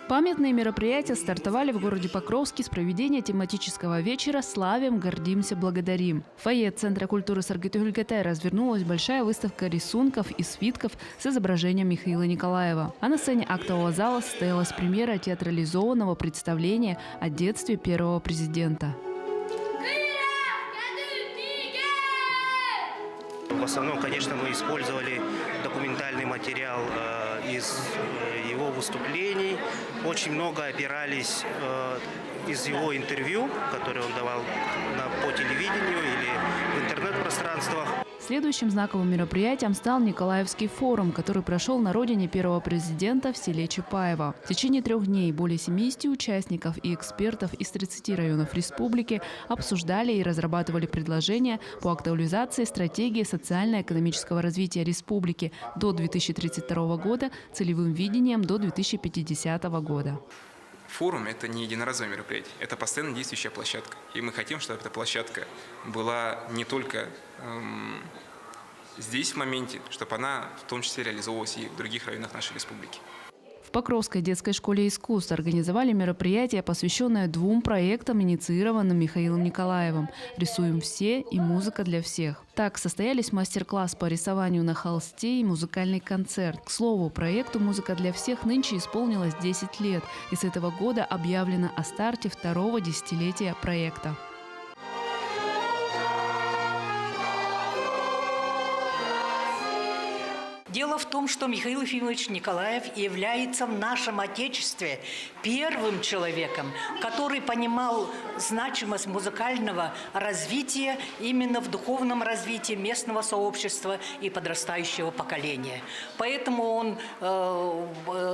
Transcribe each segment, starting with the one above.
Памятные мероприятия стартовали в городе Покровске с проведения тематического вечера «Славим, гордимся, благодарим». В фойе Центра культуры Саргытуль-Гетай развернулась большая выставка рисунков и свитков с изображением Михаила Николаева. А на сцене актового зала состоялась премьера театрализованного представления о детстве первого президента. В основном, конечно, мы использовали документальный материал из его выступлений. Очень много опирались из его интервью, которые он давал по телевидению или в интернет-пространствах. Следующим знаковым мероприятием стал Николаевский форум, который прошел на родине первого президента в селе Чапаево. В течение 3 дней более 70 участников и экспертов из 30 районов республики обсуждали и разрабатывали предложения по актуализации стратегии социально-экономического развития республики до 2032 года целевым видением до 2050 года. Форум – это не единоразовое мероприятие, это постоянно действующая площадка. И мы хотим, чтобы эта площадка была не только здесь в моменте, чтобы она в том числе реализовывалась и в других районах нашей республики. В Покровской детской школе искусств организовали мероприятие, посвященное 2 проектам, инициированным Михаилом Николаевым «Рисуем все» и «Музыка для всех». Так состоялись мастер-класс по рисованию на холсте и музыкальный концерт. К слову, проекту «Музыка для всех» нынче исполнилось 10 лет, и с этого года объявлено о старте 2-го десятилетия проекта. Дело в том, что Михаил Ефимович Николаев является в нашем Отечестве первым человеком, который понимал значимость музыкального развития именно в духовном развитии местного сообщества и подрастающего поколения. Поэтому он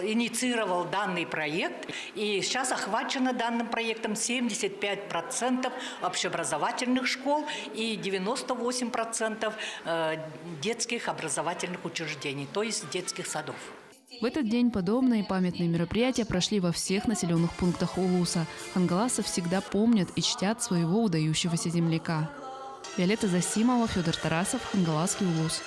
инициировал данный проект, и сейчас охвачено данным проектом 75% общеобразовательных школ и 98% детских образовательных учреждений, то есть детских садов. В этот день подобные памятные мероприятия прошли во всех населенных пунктах Улуса. Хангаласов всегда помнят и чтят своего выдающегося земляка. Виолетта Засимова, Федор Тарасов, Хангаласский Улус.